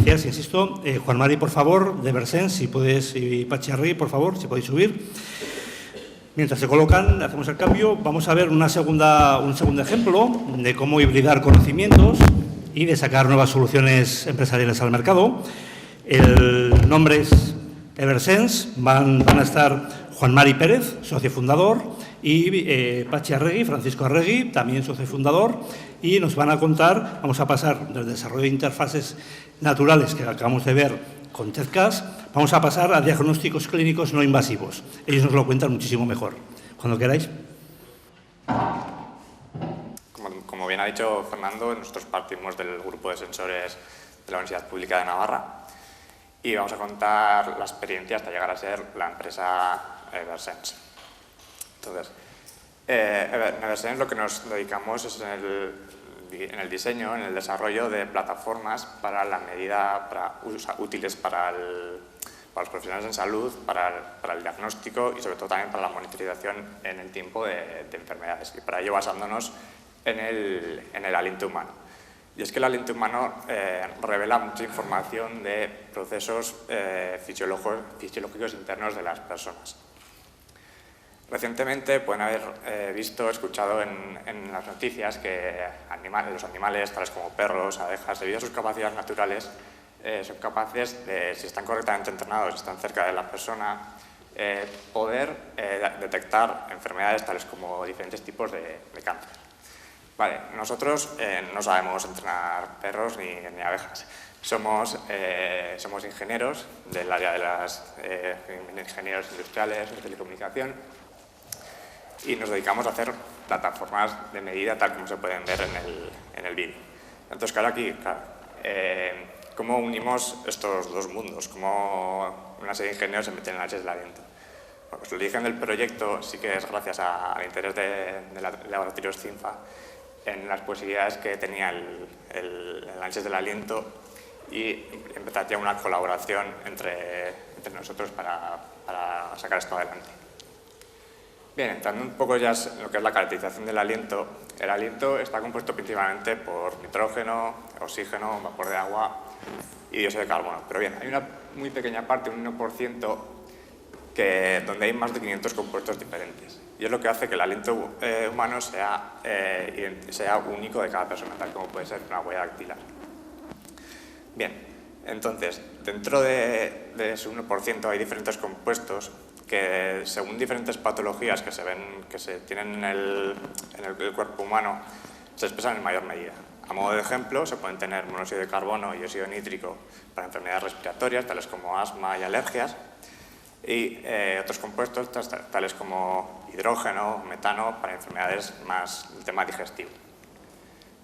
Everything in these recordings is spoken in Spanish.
Gracias, insisto. Juan Mari, por favor, de Versens, si puedes, y Pacharri, por favor, si podéis subir. Mientras se colocan, hacemos el cambio. Vamos a ver un segundo ejemplo de cómo hibridar conocimientos y de sacar nuevas soluciones empresariales al mercado. El nombre es Eversense. Van a estar Juan Mari Pérez, socio fundador, y Pachi Arregui, Francisco Arregui, también socio fundador, y nos van a contar, vamos a pasar del desarrollo de interfaces naturales que acabamos de ver con TEDCAS, vamos a pasar a diagnósticos clínicos no invasivos. Ellos nos lo cuentan muchísimo mejor. Cuando queráis. Como bien ha dicho Fernando, nosotros partimos del grupo de sensores de la Universidad Pública de Navarra y vamos a contar la experiencia hasta llegar a ser la empresa Eversense. Entonces, en Eversense lo que nos dedicamos es en el diseño, en el desarrollo de plataformas para la medida, útiles para los profesionales en salud, para el diagnóstico y sobre todo también para la monitorización en el tiempo de enfermedades. Y para ello basándonos en el aliento humano. Y es que el aliento humano revela mucha información de procesos fisiológicos internos de las personas. Recientemente pueden haber escuchado en las noticias que los animales, tales como perros, abejas, debido a sus capacidades naturales, son capaces de, si están correctamente entrenados, si están cerca de la persona, poder detectar enfermedades tales como diferentes tipos de cáncer. Vale, nosotros no sabemos entrenar perros ni abejas. Somos ingenieros del área de los ingenieros industriales de telecomunicación y nos dedicamos a hacer plataformas de medida tal como se pueden ver en el vídeo. Entonces, claro, aquí, ¿cómo unimos estos dos mundos? ¿Cómo una serie de ingenieros se meten en el anches del aliento? Pues el origen del proyecto sí que es gracias al interés de laboratorios CINFA en las posibilidades que tenía el anches del aliento y empezar ya una colaboración entre nosotros para sacar esto adelante. Bien, entrando un poco ya en lo que es la caracterización del aliento, el aliento está compuesto principalmente por nitrógeno, oxígeno, vapor de agua y dióxido de carbono. Pero bien, hay una muy pequeña parte, un 1%, donde hay más de 500 compuestos diferentes. Y es lo que hace que el aliento humano sea único de cada persona, tal como puede ser una huella dactilar. Bien, entonces, dentro de ese 1% hay diferentes compuestos que, según diferentes patologías que se tienen en el cuerpo humano, se expresan en mayor medida. A modo de ejemplo, se pueden tener monóxido de carbono y óxido nítrico para enfermedades respiratorias, tales como asma y alergias, y otros compuestos tales como hidrógeno, metano, para enfermedades más del tema digestivo.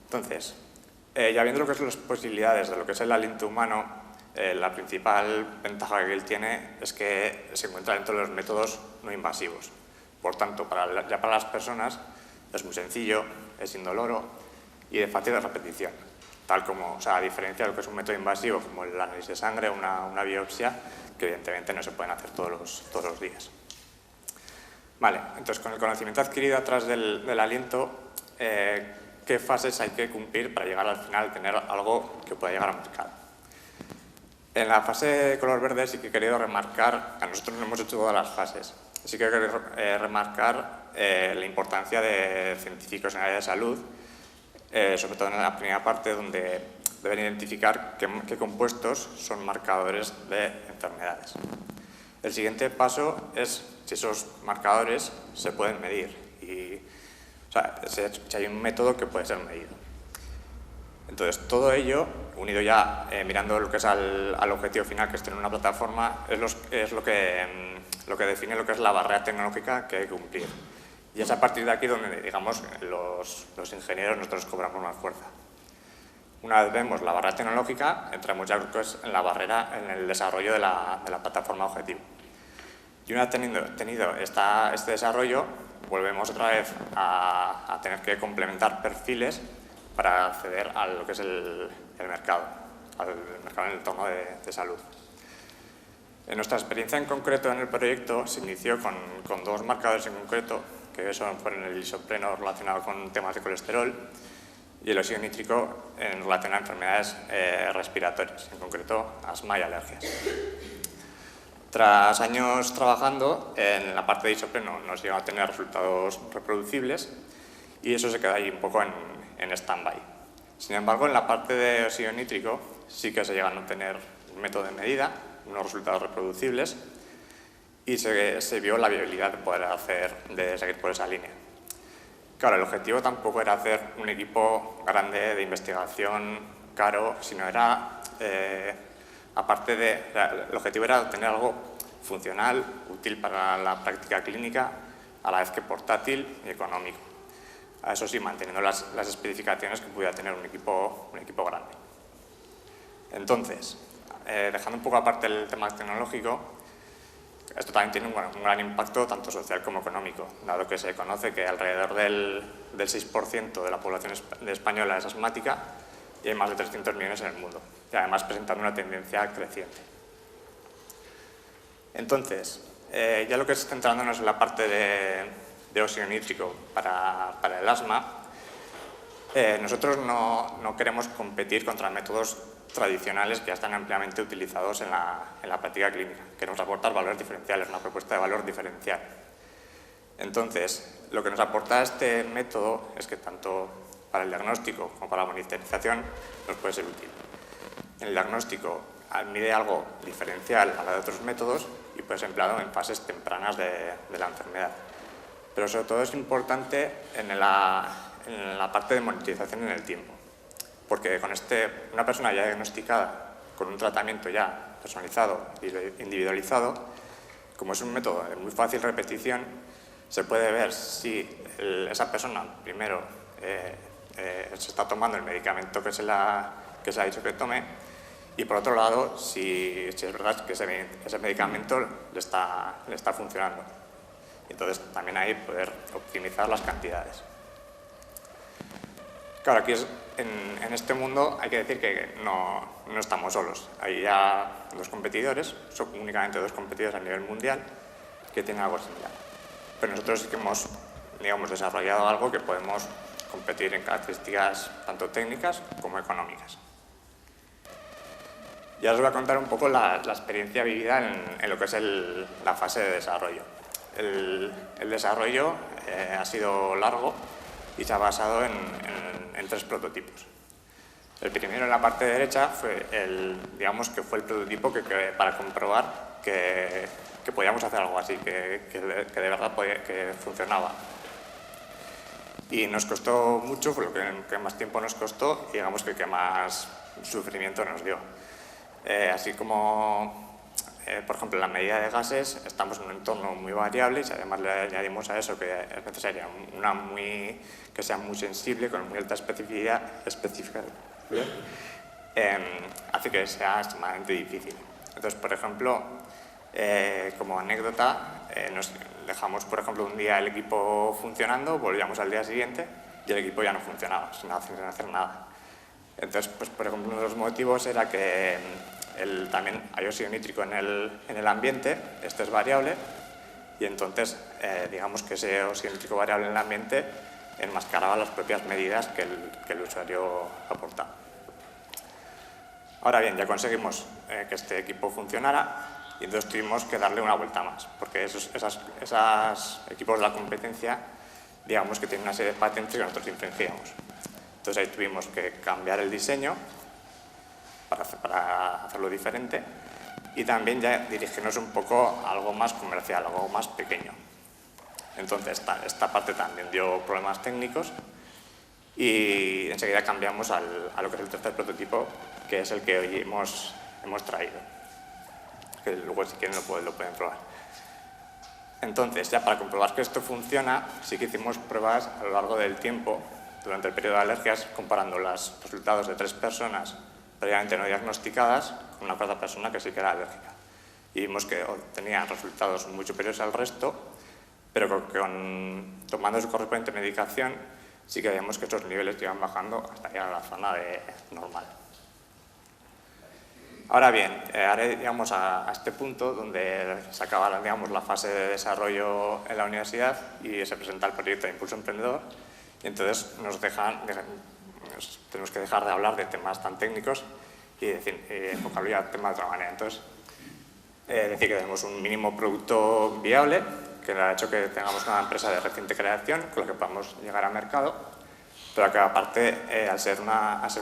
Entonces, ya viendo lo que son las posibilidades de lo que es el aliento humano, la principal ventaja que él tiene es que se encuentra dentro de los métodos no invasivos. Por tanto, para las personas es muy sencillo, es indoloro y de fácil repetición. Tal como, a diferencia de lo que es un método invasivo como el análisis de sangre o una biopsia, que evidentemente no se pueden hacer todos los días. Vale, entonces con el conocimiento adquirido atrás del aliento, ¿qué fases hay que cumplir para llegar al final a tener algo que pueda llegar al mercado? En la fase de color verde sí que he querido remarcar, a nosotros no hemos hecho todas las fases, sí que he querido remarcar la importancia de científicos en el área de salud, sobre todo en la primera parte donde deben identificar qué compuestos son marcadores de enfermedades. El siguiente paso es si esos marcadores se pueden medir y si hay un método que puede ser medido. Entonces, todo ello, unido ya, mirando lo que es al objetivo final, que es tener una plataforma, es lo que define lo que es la barrera tecnológica que hay que cumplir. Y es a partir de aquí donde, digamos, los ingenieros nosotros cobramos más fuerza. Una vez vemos la barrera tecnológica, entramos ya en la barrera, en el desarrollo de la plataforma objetivo. Y una vez tenido este desarrollo, volvemos otra vez a tener que complementar perfiles para acceder a lo que es el mercado, al mercado en el entorno de salud. En nuestra experiencia en concreto en el proyecto se inició con dos marcadores en concreto, que fueron el isopreno relacionado con temas de colesterol y el óxido nítrico en relación a enfermedades respiratorias, en concreto asma y alergias. Tras años trabajando, en la parte de isopreno no se llegan a tener resultados reproducibles y eso se queda ahí un poco en stand-by. Sin embargo, en la parte de óxido nítrico sí que se llegan a tener un método de medida, unos resultados reproducibles y se vio la viabilidad de seguir por esa línea. Claro, el objetivo tampoco era hacer un equipo grande de investigación caro, sino era, el objetivo era obtener algo funcional, útil para la práctica clínica, a la vez que portátil y económico. Eso sí, manteniendo las especificaciones que pudiera tener un equipo grande. Entonces, dejando un poco aparte el tema tecnológico, esto también tiene un gran impacto tanto social como económico, dado que se conoce que alrededor del 6% de la población española es asmática y hay más de 300 millones en el mundo, y además presentando una tendencia creciente. Entonces, ya lo que es centrándonos en la parte de óxido nítrico para el asma, nosotros no queremos competir contra métodos tradicionales que ya están ampliamente utilizados en la práctica clínica. Queremos aportar valores diferenciales, una propuesta de valor diferencial. Entonces, lo que nos aporta este método es que tanto para el diagnóstico como para la monitorización nos puede ser útil. En el diagnóstico mide algo diferencial a la de otros métodos y puede ser empleado en fases tempranas de la enfermedad. Pero sobre todo es importante en la parte de monitorización en el tiempo. Porque con una persona ya diagnosticada, con un tratamiento ya personalizado e individualizado, como es un método de muy fácil repetición, se puede ver si esa persona, primero, se está tomando el medicamento que se le ha dicho que tome, y por otro lado, si es verdad que ese medicamento le está funcionando. Entonces, también hay poder optimizar las cantidades. Claro, aquí en este mundo hay que decir que no estamos solos. Hay ya dos competidores, son únicamente dos competidores a nivel mundial que tienen algo similar. Pero nosotros sí que hemos, desarrollado algo que podemos competir en características tanto técnicas como económicas. Ya os voy a contar un poco la experiencia vivida en lo que es la fase de desarrollo. El desarrollo ha sido largo y se ha basado en 3 prototipos. El primero, en la parte derecha, fue el prototipo para comprobar que podíamos hacer algo así, que de verdad que funcionaba. Y nos costó mucho, fue lo que más tiempo nos costó y digamos que más sufrimiento nos dio. Así como, por ejemplo, en la medida de gases, estamos en un entorno muy variable y si además le añadimos a eso que es necesaria que sea muy sensible, con muy alta especificidad, hace que sea extremadamente difícil. Entonces, por ejemplo, como anécdota, nos dejamos, por ejemplo, un día el equipo funcionando, volvíamos al día siguiente y el equipo ya no funcionaba, sin hacer nada. Entonces, pues, por ejemplo, uno de los motivos era que también hay óxido nítrico en el ambiente, este es variable, y entonces, digamos que ese óxido nítrico variable en el ambiente enmascaraba las propias medidas que el usuario aportaba. Ahora bien, ya conseguimos que este equipo funcionara y entonces tuvimos que darle una vuelta más, porque esos equipos de la competencia, digamos que tienen una serie de patentes que nosotros infringíamos. Entonces ahí tuvimos que cambiar el diseño para hacerlo diferente y también ya dirigirnos un poco a algo más comercial, algo más pequeño. Entonces esta parte también dio problemas técnicos y enseguida cambiamos a lo que es el tercer prototipo, que es el que hoy hemos traído, que luego si quieren lo pueden probar. Entonces, ya para comprobar que esto funciona, sí que hicimos pruebas a lo largo del tiempo, durante el periodo de alergias, comparando los resultados de 3 personas previamente no diagnosticadas con una cuarta persona que sí que era alérgica. Y vimos que tenían resultados muy superiores al resto, pero tomando su correspondiente medicación, sí que veíamos que esos niveles iban bajando hasta llegar a la zona de normal. Ahora bien, ahora llegamos a este punto donde se acaba la fase de desarrollo en la universidad y se presenta el proyecto de Impulso Emprendedor y entonces nos dejan tenemos que dejar de hablar de temas tan técnicos y enfocarlo ya a temas de otra manera. Entonces, decir que tenemos un mínimo producto viable, que ha hecho que tengamos una empresa de reciente creación con la que podamos llegar al mercado, pero que aparte, al ser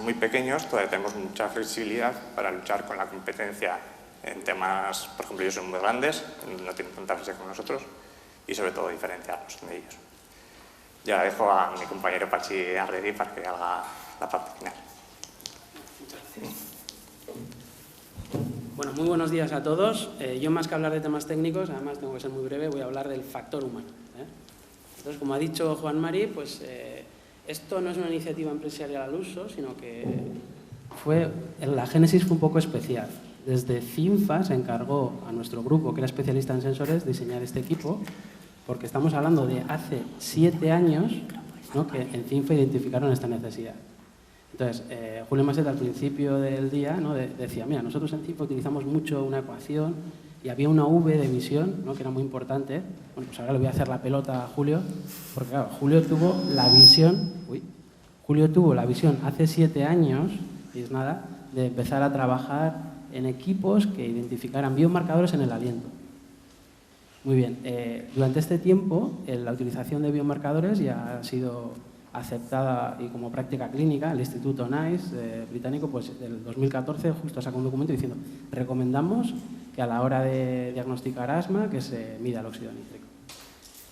muy pequeños, todavía tenemos mucha flexibilidad para luchar con la competencia en temas, por ejemplo, ellos son muy grandes, no tienen tanta flexibilidad como nosotros, y sobre todo diferenciarnos de ellos. Ya dejo a mi compañero Pachi Arredi para que haga la parte final. Muchas gracias. Bueno, muy buenos días a todos. Yo, más que hablar de temas técnicos, además tengo que ser muy breve, voy a hablar del factor humano. Entonces, como ha dicho Juan Mari, pues esto no es una iniciativa empresarial al uso, sino que la génesis fue un poco especial. Desde CINFA se encargó a nuestro grupo, que era especialista en sensores, diseñar este equipo, porque estamos hablando de hace 7 años, ¿no?, que en CINFA identificaron esta necesidad. Entonces, Julio Masset al principio del día, ¿no?, decía, mira, nosotros en CINFA utilizamos mucho una ecuación y había una V de visión, ¿no?, que era muy importante. Bueno, pues ahora le voy a hacer la pelota a Julio, porque claro, Julio tuvo la visión hace 7 años, y es nada, de empezar a trabajar en equipos que identificaran biomarcadores en el aliento. Muy bien, durante este tiempo la utilización de biomarcadores ya ha sido aceptada y como práctica clínica. El Instituto NICE británico, pues del 2014 justo sacó un documento diciendo recomendamos que a la hora de diagnosticar asma que se mida el óxido nítrico.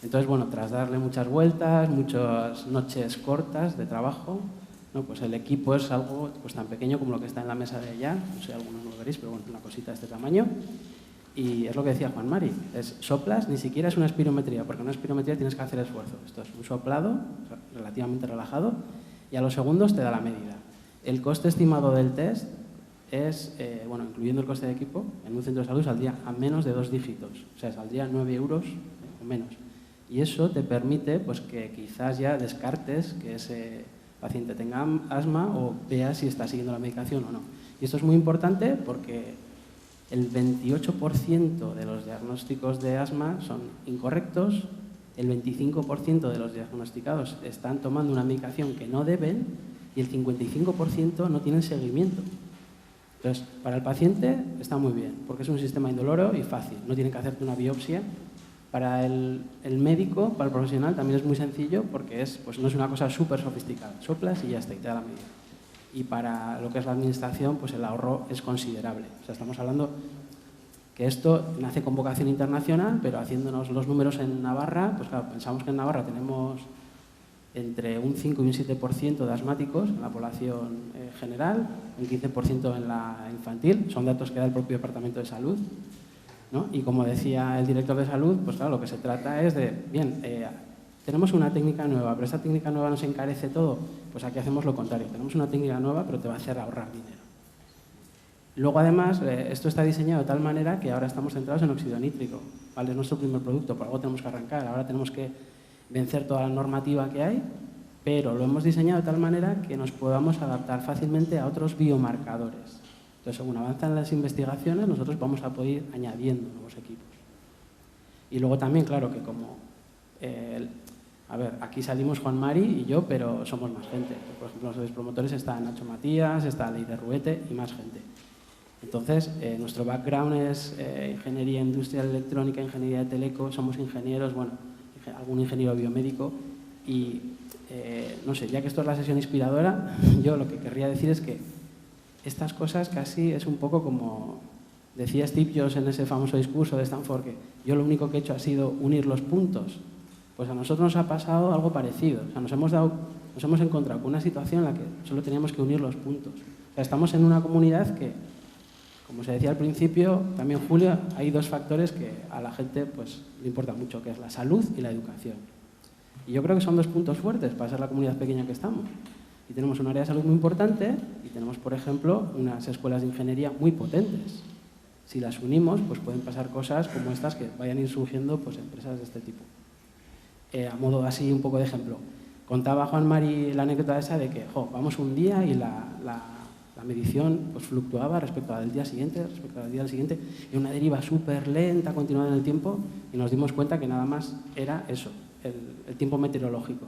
Entonces, bueno, tras darle muchas vueltas, muchas noches cortas de trabajo, ¿no?, pues el equipo es algo pues tan pequeño como lo que está en la mesa de allá, no sé, algunos no lo veréis, pero bueno, una cosita de este tamaño. Y es lo que decía Juan Mari, soplas, ni siquiera es una espirometría, porque en una espirometría tienes que hacer esfuerzo. Esto es un soplado relativamente relajado y a los segundos te da la medida. El coste estimado del test es, bueno, incluyendo el coste de equipo, en un centro de salud saldría a menos de 2 dígitos, o sea, saldría 9 euros o menos. Y eso te permite pues, que quizás ya descartes que ese paciente tenga asma o veas si está siguiendo la medicación o no. Y esto es muy importante porque el 28% de los diagnósticos de asma son incorrectos, el 25% de los diagnosticados están tomando una medicación que no deben y el 55% no tienen seguimiento. Entonces, para el paciente está muy bien, porque es un sistema indoloro y fácil, no tienen que hacerte una biopsia. Para el médico, para el profesional, también es muy sencillo porque pues no es una cosa súper sofisticada. Soplas y ya está, y te da la medida. Y para lo que es la administración, pues el ahorro es considerable. O sea, estamos hablando que esto nace con vocación internacional, pero haciéndonos los números en Navarra, pues claro, pensamos que en Navarra tenemos entre un 5 y un 7% de asmáticos en la población general, un 15% en la infantil, son datos que da el propio Departamento de Salud, ¿no? Y como decía el director de salud, pues claro, lo que se trata es de, bien, tenemos una técnica nueva, pero esta técnica nueva nos encarece todo, pues aquí hacemos lo contrario, tenemos una técnica nueva, pero te va a hacer ahorrar dinero. Luego, además, esto está diseñado de tal manera que ahora estamos centrados en óxido nítrico, ¿vale? Es nuestro primer producto, por algo tenemos que arrancar, ahora tenemos que vencer toda la normativa que hay, pero lo hemos diseñado de tal manera que nos podamos adaptar fácilmente a otros biomarcadores. Entonces, según avanzan las investigaciones, nosotros vamos a poder ir añadiendo nuevos equipos. Y luego también, claro, que como... a ver, aquí salimos Juan Mari y yo, pero somos más gente. Por ejemplo, los promotores están Nacho Matías, está Leider Ruete y más gente. Entonces, nuestro background es ingeniería industrial electrónica, ingeniería de teleco, somos ingenieros, bueno, algún ingeniero biomédico y, no sé, ya que esto es la sesión inspiradora, yo lo que querría decir es que estas cosas casi es un poco como decía Steve Jobs en ese famoso discurso de Stanford, que yo lo único que he hecho ha sido unir los puntos. Pues a nosotros nos ha pasado algo parecido. O sea, nos hemos encontrado con una situación en la que solo teníamos que unir los puntos. O sea, estamos en una comunidad que, como se decía al principio, también Julio, hay 2 factores que a la gente pues, le importa mucho, que es la salud y la educación. Y yo creo que son 2 puntos fuertes para ser la comunidad pequeña que estamos. Y tenemos un área de salud muy importante y tenemos, por ejemplo, unas escuelas de ingeniería muy potentes. Si las unimos, pues pueden pasar cosas como estas que vayan a ir surgiendo pues, empresas de este tipo. A modo así un poco de ejemplo. Contaba Juan Mari la anécdota esa de que vamos un día y la medición pues, fluctuaba respecto al día siguiente, y una deriva súper lenta, continuada en el tiempo, y nos dimos cuenta que nada más era eso, el tiempo meteorológico.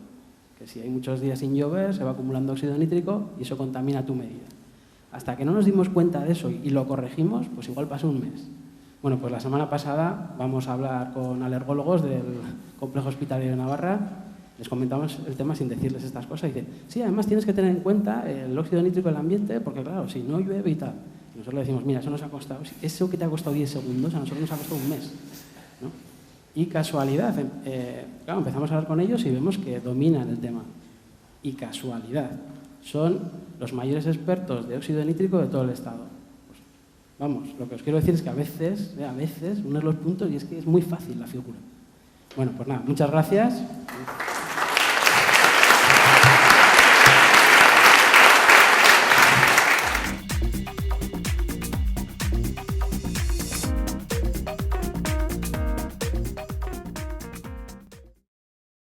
que si hay muchos días sin llover se va acumulando óxido nítrico y eso contamina tu medida. Hasta que no nos dimos cuenta de eso y lo corregimos, pues igual pasó un mes. Bueno, pues la semana pasada vamos a hablar con alergólogos del Complejo Hospitalario de Navarra. Les comentamos el tema sin decirles estas cosas. Y dicen, sí, además tienes que tener en cuenta el óxido nítrico del ambiente, porque claro, si no llueve y tal. Y nosotros le decimos, mira, eso nos ha costado, eso que te ha costado 10 segundos, a nosotros nos ha costado un mes, ¿no? Y casualidad, claro, empezamos a hablar con ellos y vemos que dominan el tema. Y casualidad, son los mayores expertos de óxido nítrico de todo el Estado. Pues, vamos, lo que os quiero decir es que a veces unes los puntos y es que es muy fácil la figura. Bueno, pues nada, muchas gracias.